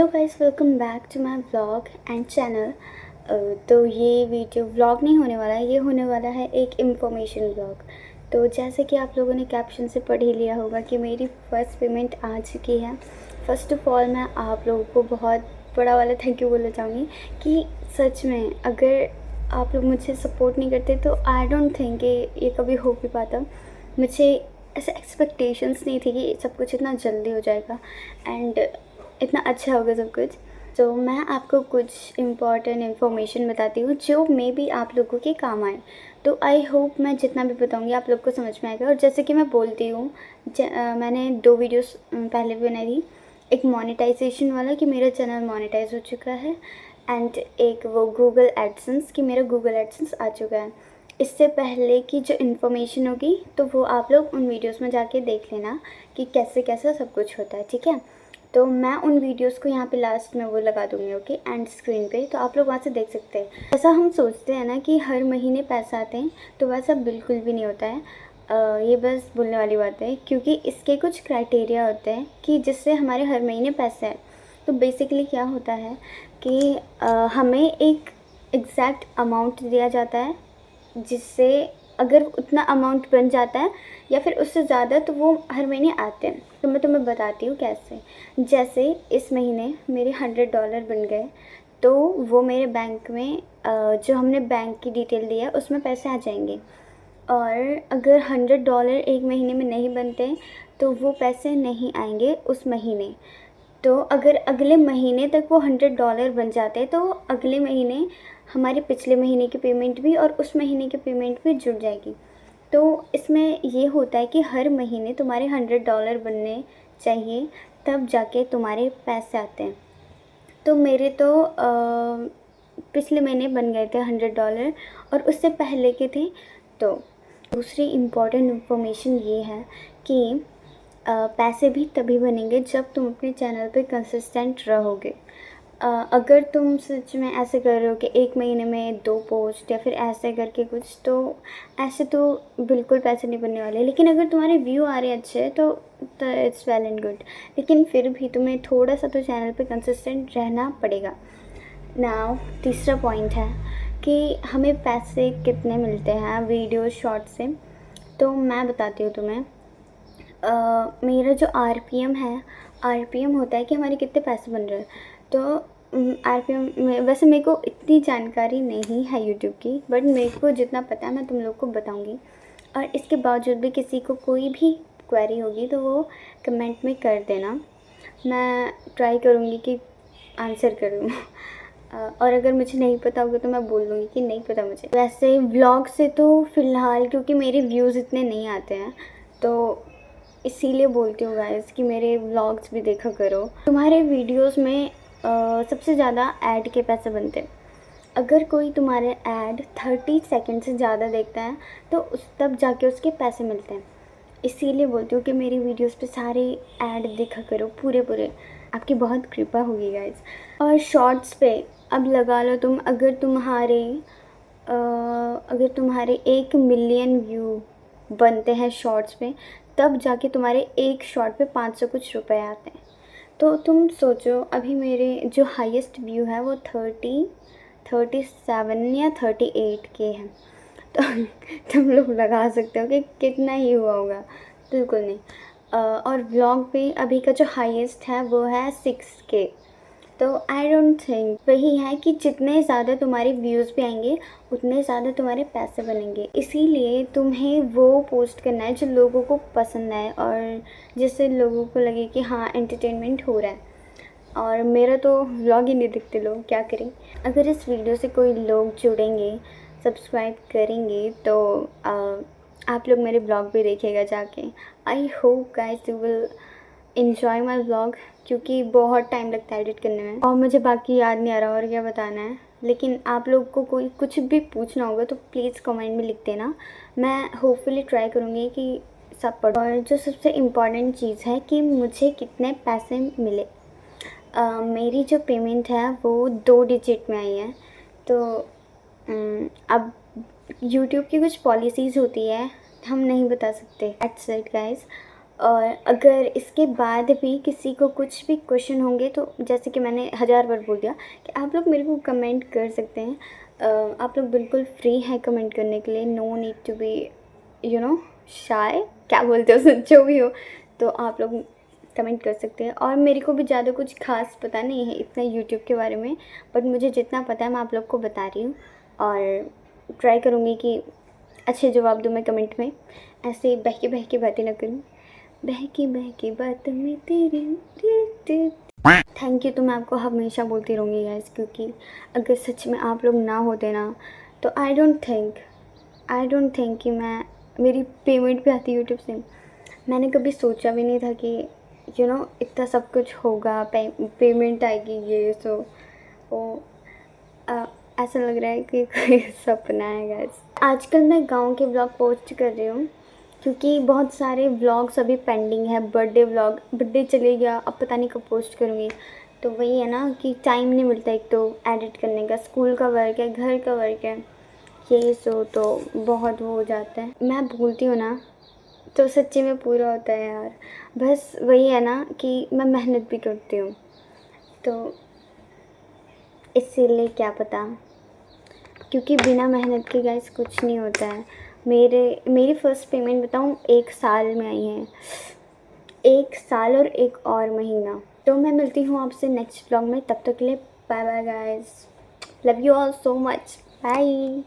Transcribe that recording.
Hello guys, welcome back to my vlog and channel. तो ये video vlog नहीं होने वाला है, ये होने वाला है एक इन्फॉर्मेशन व्लॉग। तो जैसे कि आप लोगों ने कैप्शन से पढ़ ही लिया होगा कि मेरी फ़र्स्ट पेमेंट आ चुकी है। फ़र्स्ट ऑफ़ ऑल मैं आप लोगों को बहुत बड़ा वाला थैंक यू बोलना चाहूँगी कि सच में अगर आप लोग मुझे सपोर्ट नहीं करते तो आई डोंट थिंक कि ये कभी हो भी पाता। मुझे ऐसे एक्सपेक्टेशंस नहीं थी कि सब कुछ इतना जल्दी हो जाएगा एंड इतना अच्छा होगा सब कुछ। तो मैं आपको कुछ इम्पॉर्टेंट इन्फॉर्मेशन बताती हूँ जो मे बी आप लोगों के काम आए। तो आई होप मैं जितना भी बताऊँगी आप लोग को समझ में आएगा। और जैसे कि मैं बोलती हूँ, मैंने 2 वीडियोस पहले भी बनाई थी। एक मोनेटाइजेशन वाला कि मेरा चैनल मोनेटाइज हो चुका है एंड एक वो गूगल एडसेंस कि मेरा गूगल एडसेंस आ चुका है। इससे पहले की जो इन्फॉर्मेशन होगी तो वो आप लोग उन वीडियोस में जाके देख लेना कि कैसे कैसे सब कुछ होता है, ठीक है। तो मैं उन वीडियोस को यहाँ पे लास्ट में वो लगा दूँगी, ओके, एंड स्क्रीन पे, तो आप लोग वहाँ से देख सकते हैं। ऐसा हम सोचते हैं ना कि हर महीने पैसा आते हैं, तो वैसा बिल्कुल भी नहीं होता है। ये बस बोलने वाली बात है, क्योंकि इसके कुछ क्राइटेरिया होते हैं कि जिससे हमारे हर महीने पैसे आए। तो बेसिकली क्या होता है कि हमें एक एग्जैक्ट अमाउंट दिया जाता है, जिससे अगर उतना अमाउंट बन जाता है या फिर उससे ज़्यादा तो वो हर महीने आते हैं। तो मैं तुम्हें बताती हूँ कैसे। जैसे इस महीने मेरे $100 बन गए तो वो मेरे बैंक में जो हमने बैंक की डिटेल दी है उसमें पैसे आ जाएंगे। और अगर $100 एक महीने में नहीं बनते तो वो पैसे नहीं आएंगे उस महीने। तो अगर अगले महीने तक वो $100 बन जाते हैं तो अगले महीने हमारे पिछले महीने की पेमेंट भी और उस महीने की पेमेंट भी जुड़ जाएगी। तो इसमें ये होता है कि हर महीने तुम्हारे $100 बनने चाहिए, तब जाके तुम्हारे पैसे आते हैं। तो मेरे तो पिछले महीने बन गए थे $100 और उससे पहले के थे। तो दूसरी इम्पॉर्टेंट इन्फॉर्मेशन ये है कि पैसे भी तभी बनेंगे जब तुम अपने चैनल पे कंसिस्टेंट रहोगे। अगर तुम सच में ऐसे कर रहे हो कि एक महीने में 2 पोस्ट या फिर ऐसे करके कुछ, तो ऐसे तो बिल्कुल पैसे नहीं बनने वाले। लेकिन अगर तुम्हारे व्यू आ रहे हैं अच्छे तो इट्स वेल एंड गुड। लेकिन फिर भी तुम्हें थोड़ा सा तो चैनल पे कंसिस्टेंट रहना पड़ेगा। नाउ तीसरा पॉइंट है कि हमें पैसे कितने मिलते हैं वीडियो शॉर्ट से। तो मैं बताती हूँ तुम्हें। मेरा जो आरपीएम है, आरपीएम होता है कि हमारे कितने पैसे बन रहे हैं। तो आरपीएम में वैसे मेरे को इतनी जानकारी नहीं है यूट्यूब की, बट मेरे को जितना पता है मैं तुम लोग को बताऊंगी। और इसके बावजूद भी किसी को कोई भी क्वेरी होगी तो वो कमेंट में कर देना, मैं ट्राई करूँगी कि आंसर करूँ। और अगर मुझे नहीं पता होगा तो मैं बोल दूँगी कि नहीं पता मुझे। वैसे व्लॉग से तो फ़िलहाल क्योंकि मेरे व्यूज़ इतने नहीं आते हैं तो इसीलिए बोलती हूँ गाइस कि मेरे व्लॉग्स भी देखा करो। तुम्हारे वीडियोस में सबसे ज़्यादा ऐड के पैसे बनते हैं। अगर कोई तुम्हारे ऐड 30 सेकंड से ज़्यादा देखता है तो उस तब जाके उसके पैसे मिलते हैं। इसीलिए बोलती हूँ कि मेरी वीडियोस पे सारे ऐड देखा करो पूरे पूरे, आपकी बहुत कृपा होगी गाइस। और शॉर्ट्स पे अब लगा लो तुम, अगर तुम्हारे 1 मिलियन व्यू बनते हैं शॉर्ट्स पे, तब जाके तुम्हारे एक शॉर्ट पे 500 कुछ रुपए आते हैं। तो तुम सोचो, अभी मेरे जो हाईएस्ट व्यू है वो 37 या 38 के हैं। तो तुम लोग लगा सकते हो कि कितना ही हुआ होगा। बिल्कुल नहीं। और व्लॉग पे अभी का जो हाईएस्ट है वो है 6K। तो आई डोंट थिंक वही है कि जितने ज़्यादा तुम्हारे व्यूज़ पे आएंगे उतने ज़्यादा तुम्हारे पैसे बनेंगे। इसीलिए तुम्हें वो पोस्ट करना है जो लोगों को पसंद आए और जिससे लोगों को लगे कि हाँ एंटरटेनमेंट हो रहा है। और मेरा तो व्लॉग ही नहीं दिखते लोग, क्या करें। अगर इस वीडियो से कोई लोग जुड़ेंगे, सब्सक्राइब करेंगे तो आप लोग मेरे ब्लॉग भी देखिएगा जाके। I hope guys you will enjoy my vlog, क्योंकि बहुत टाइम लगता है एडिट करने में और मुझे बाकी याद नहीं आ रहा और क्या बताना है। लेकिन आप लोग को कोई कुछ भी पूछना होगा तो प्लीज़ कमेंट में लिख देना, मैं होपफुली ट्राई करूँगी कि सब पढ़ो। और जो सबसे इम्पॉर्टेंट चीज़ है कि मुझे कितने पैसे मिले। मेरी जो पेमेंट है वो 2 डिजिट में आई है। तो अब यूट्यूब की कुछ पॉलिसीज़ होती है, हम नहीं बता सकते। That's it guys. और अगर इसके बाद भी किसी को कुछ भी क्वेश्चन होंगे तो जैसे कि मैंने 1000 बार बोल दिया कि आप लोग मेरे को कमेंट कर सकते हैं। आप लोग बिल्कुल फ्री हैं कमेंट करने के लिए, no need to be shy, क्या बोलते हो जो भी हो, तो आप लोग कमेंट कर सकते हैं। और मेरे को भी ज़्यादा कुछ खास पता नहीं है इतना यूट्यूब के बारे में, बट मुझे जितना पता है मैं आप लोग को बता रही हूँ और ट्राई करूँगी कि अच्छे जवाब दूँ मैं कमेंट में, ऐसे बहकी के बातें ना करूँ, बहकी बात में तेरी। थैंक यू तो मैं आपको हमेशा बोलती रहूँगी गाइस, क्योंकि अगर सच में आप लोग ना होते ना तो आई डोंट थिंक कि मेरी पेमेंट भी आती यूट्यूब से। मैंने कभी सोचा भी नहीं था कि इतना सब कुछ होगा, पेमेंट आएगी, ये सो वो ऐसा लग रहा है कि कोई सपना है गाइस। आजकल मैं गांव के व्लॉग पोस्ट कर रही हूँ क्योंकि बहुत सारे व्लॉग्स अभी पेंडिंग है। बर्थडे चले गया, अब पता नहीं कब पोस्ट करूँगी। तो वही है ना कि टाइम नहीं मिलता, एक तो एडिट करने का, स्कूल का वर्क है, घर का वर्क है, यही सो तो बहुत वो हो जाता है। मैं बोलती हूँ ना तो सच्ची में पूरा होता है यार। बस वही है ना कि मैं मेहनत भी करती हूँ, तो इसीलिए क्या पता, क्योंकि बिना मेहनत के गाइस कुछ नहीं होता है। मेरी फ़र्स्ट पेमेंट बताऊँ 1 साल में आई है, 1 साल और 1 और महीना। तो मैं मिलती हूँ आपसे नेक्स्ट व्लॉग में, तब तक के लिए bye bye guys, love you all so much, bye.